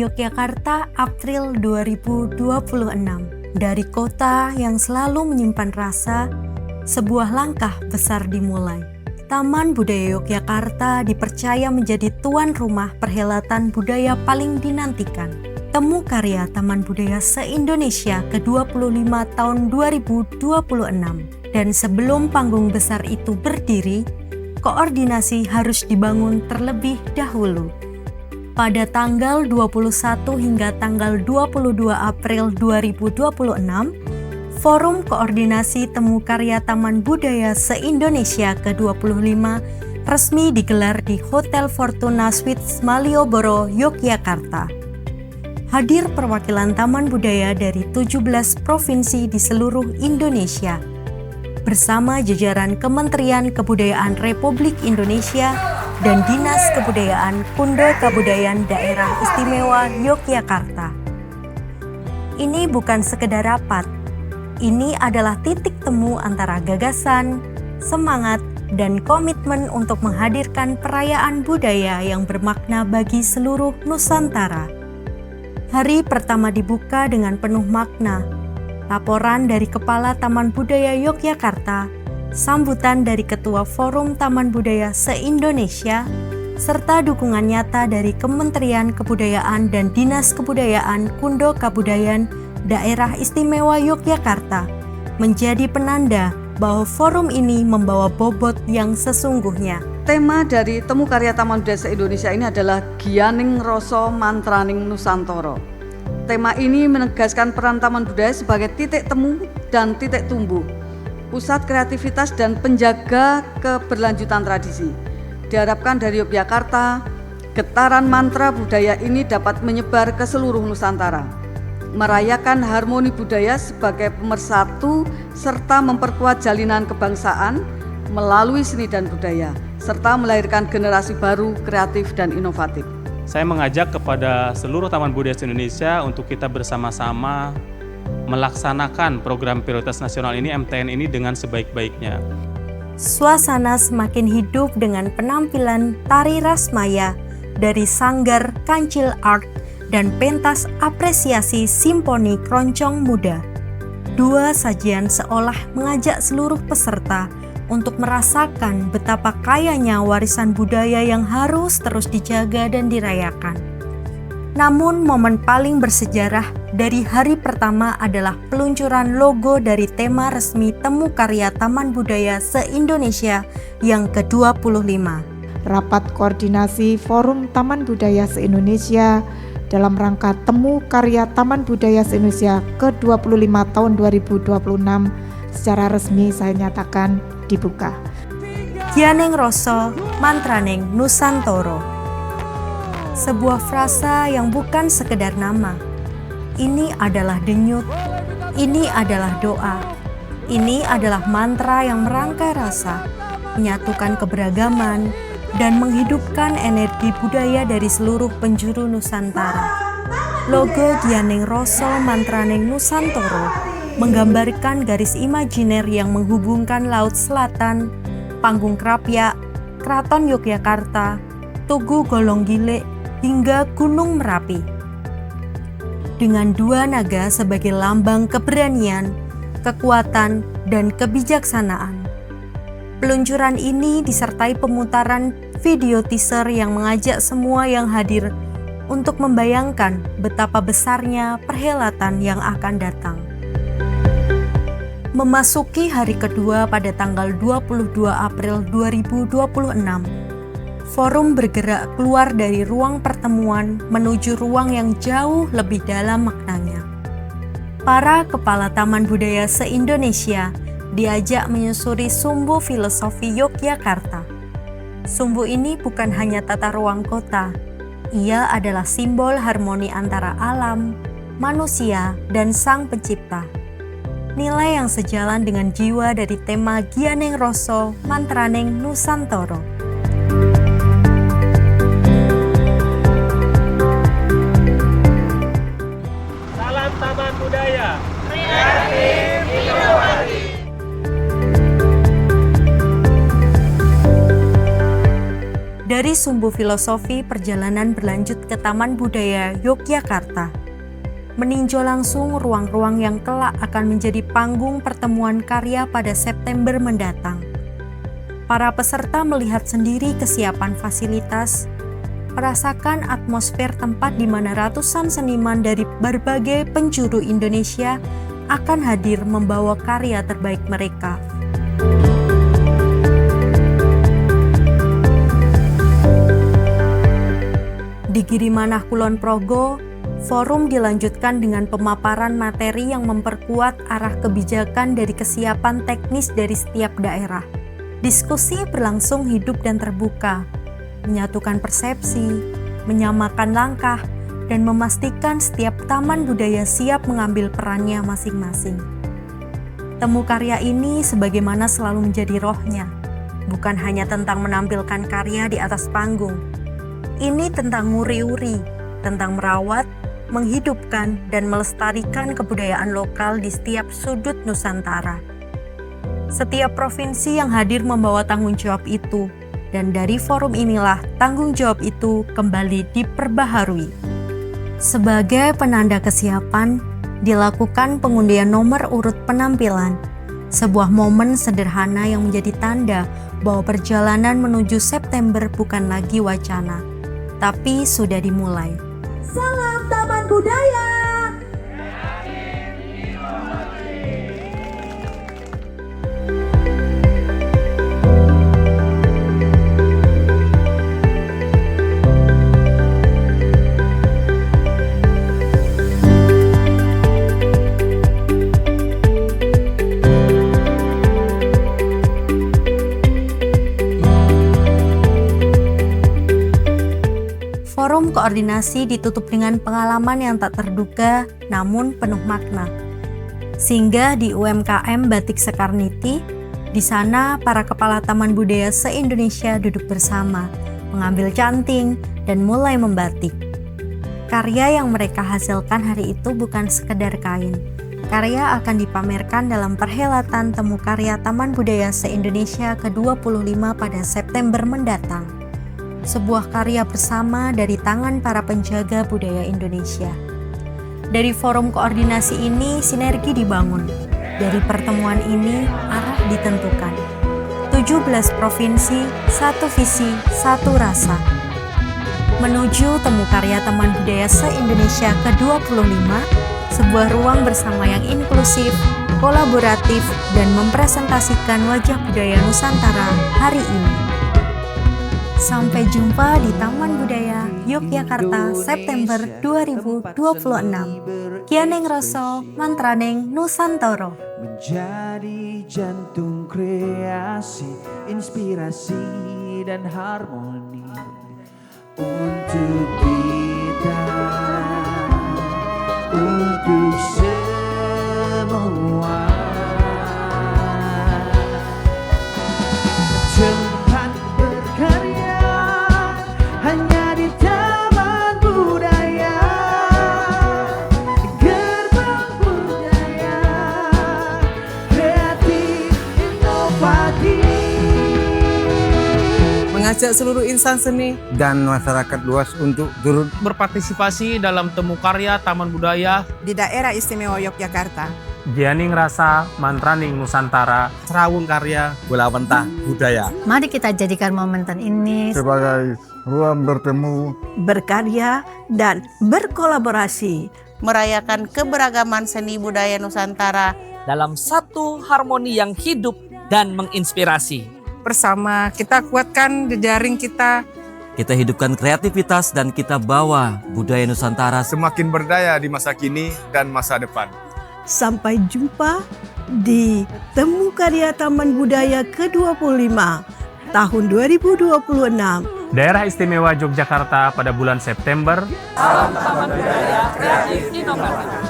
Yogyakarta, April 2026. Dari kota yang selalu menyimpan rasa, sebuah langkah besar dimulai. Taman Budaya Yogyakarta dipercaya menjadi tuan rumah perhelatan budaya paling dinantikan. Temu karya Taman Budaya se-Indonesia ke-25 tahun 2026. Dan sebelum panggung besar itu berdiri, koordinasi harus dibangun terlebih dahulu. Pada tanggal 21 hingga tanggal 22 April 2026, Forum Koordinasi Temu Karya Taman Budaya se-Indonesia ke-25 resmi digelar di Hotel Fortuna Suites Malioboro, Yogyakarta. Hadir perwakilan Taman Budaya dari 17 provinsi di seluruh Indonesia, bersama jajaran Kementerian Kebudayaan Republik Indonesia dan Dinas Kebudayaan Kundo Kabudayan Daerah Istimewa Yogyakarta. Ini bukan sekedar rapat, ini adalah titik temu antara gagasan, semangat, dan komitmen untuk menghadirkan perayaan budaya yang bermakna bagi seluruh Nusantara. Hari pertama dibuka dengan penuh makna. Laporan dari Kepala Taman Budaya Yogyakarta, sambutan dari Ketua Forum Taman Budaya se-Indonesia, serta dukungan nyata dari Kementerian Kebudayaan dan Dinas Kebudayaan Kundo Kabudayan Daerah Istimewa Yogyakarta menjadi penanda bahwa forum ini membawa bobot yang sesungguhnya. Tema dari Temu Karya Taman Budaya se-Indonesia ini adalah Giyaning Rasa Mantraning Nusantara. Tema ini menegaskan peran Taman Budaya sebagai titik temu dan titik tumbuh, pusat kreativitas dan penjaga keberlanjutan tradisi. Diharapkan dari Yogyakarta, getaran mantra budaya ini dapat menyebar ke seluruh Nusantara, merayakan harmoni budaya sebagai pemersatu serta memperkuat jalinan kebangsaan melalui seni dan budaya, serta melahirkan generasi baru, kreatif dan inovatif. Saya mengajak kepada seluruh Taman Budaya Indonesia untuk kita bersama-sama melaksanakan program prioritas nasional ini, MTN ini, dengan sebaik-baiknya. Suasana semakin hidup dengan penampilan tari rasmaya dari Sanggar Kancil Art dan pentas apresiasi Simponi Keroncong Muda. Dua sajian seolah mengajak seluruh peserta untuk merasakan betapa kayanya warisan budaya yang harus terus dijaga dan dirayakan. Namun momen paling bersejarah dari hari pertama adalah peluncuran logo dari tema resmi Temu Karya Taman Budaya se-Indonesia yang ke-25. Rapat koordinasi Forum Taman Budaya se-Indonesia dalam rangka Temu Karya Taman Budaya se-Indonesia ke-25 tahun 2026 secara resmi saya nyatakan dibuka. Giyaning Rasa Mantraning Nusantara. Sebuah frasa yang bukan sekedar nama. Ini adalah denyut, ini adalah doa, ini adalah mantra yang merangkai rasa, menyatukan keberagaman, dan menghidupkan energi budaya dari seluruh penjuru Nusantara. Logo Giyaning Rasa Mantraning Nusantara menggambarkan garis imajiner yang menghubungkan Laut Selatan, Panggung Krapyak, Keraton Yogyakarta, Tugu Golonggilek, hingga Gunung Merapi. Dengan dua naga sebagai lambang keberanian, kekuatan, dan kebijaksanaan. Peluncuran ini disertai pemutaran video teaser yang mengajak semua yang hadir untuk membayangkan betapa besarnya perhelatan yang akan datang. Memasuki hari kedua pada tanggal 22 April 2026, Forum bergerak keluar dari ruang pertemuan menuju ruang yang jauh lebih dalam maknanya. Para kepala Taman Budaya se-Indonesia diajak menyusuri sumbu filosofi Yogyakarta. Sumbu ini bukan hanya tata ruang kota, ia adalah simbol harmoni antara alam, manusia, dan Sang Pencipta. Nilai yang sejalan dengan jiwa dari tema Giyaning Rasa Mantraning Nusantara. Salam Taman Budaya. Kreatif, inovatif. Dari Dari Sumbu Filosofi, perjalanan berlanjut ke Taman Budaya Yogyakarta, meninjau langsung ruang-ruang yang kelak akan menjadi panggung pertemuan karya pada September mendatang. Para peserta melihat sendiri kesiapan fasilitas, merasakan atmosfer tempat di mana ratusan seniman dari berbagai penjuru Indonesia akan hadir membawa karya terbaik mereka. Di Girimanah Kulon Progo, forum dilanjutkan dengan pemaparan materi yang memperkuat arah kebijakan dari kesiapan teknis dari setiap daerah. Diskusi berlangsung hidup dan terbuka, menyatukan persepsi, menyamakan langkah, dan memastikan setiap taman budaya siap mengambil perannya masing-masing. Temu karya ini sebagaimana selalu menjadi rohnya, bukan hanya tentang menampilkan karya di atas panggung. Ini tentang nguri-uri, tentang merawat, menghidupkan, dan melestarikan kebudayaan lokal di setiap sudut Nusantara. Setiap provinsi yang hadir membawa tanggung jawab itu, dan dari forum inilah tanggung jawab itu kembali diperbaharui. Sebagai penanda kesiapan, dilakukan pengundian nomor urut penampilan, sebuah momen sederhana yang menjadi tanda bahwa perjalanan menuju September bukan lagi wacana, tapi sudah dimulai. Salam Taman Budaya. Forum koordinasi ditutup dengan pengalaman yang tak terduga namun penuh makna. Singgah di UMKM Batik Sekarniti, di sana para kepala taman budaya se-Indonesia duduk bersama, mengambil canting, dan mulai membatik. Karya yang mereka hasilkan hari itu bukan sekedar kain. Karya akan dipamerkan dalam perhelatan Temu Karya Taman Budaya se-Indonesia ke-25 pada September mendatang. Sebuah karya bersama dari tangan para penjaga budaya Indonesia. Dari forum koordinasi ini, sinergi dibangun. Dari pertemuan ini, arah ditentukan. 17 provinsi, satu visi, satu rasa. Menuju Temu Karya Taman Budaya se-Indonesia ke-25, sebuah ruang bersama yang inklusif, kolaboratif, dan mempresentasikan wajah budaya Nusantara hari ini. Sampai jumpa di Taman Budaya Yogyakarta September 2026. Kianeng Roso, Mantraneng Nusantoro. Menjadi jantung kreasi, inspirasi dan harmoni untuk kita, untuk semua. Tempat berkarya hanya di Taman Budaya, gerbang budaya kreatif inovatif. Mengajak seluruh insan seni dan masyarakat luas untuk turut berpartisipasi dalam Temu Karya Taman Budaya di daerah istimewa Yogyakarta. Gianing Rasa, Mantraning Nusantara, Serawung Karya Bola Wentah Budaya. Mari kita jadikan momentum ini Sebagai ruang bertemu, Berkarya dan berkolaborasi, merayakan keberagaman seni budaya Nusantara dalam satu harmoni yang hidup dan menginspirasi. bersama kita kuatkan jejaring kita. Kita hidupkan kreativitas dan kita bawa budaya Nusantara semakin berdaya di masa kini dan masa depan. Sampai jumpa di Temu Karya Taman Budaya ke-25 tahun 2026. Daerah Istimewa Yogyakarta pada bulan September. Salam Taman Budaya Kreatif Inovatif.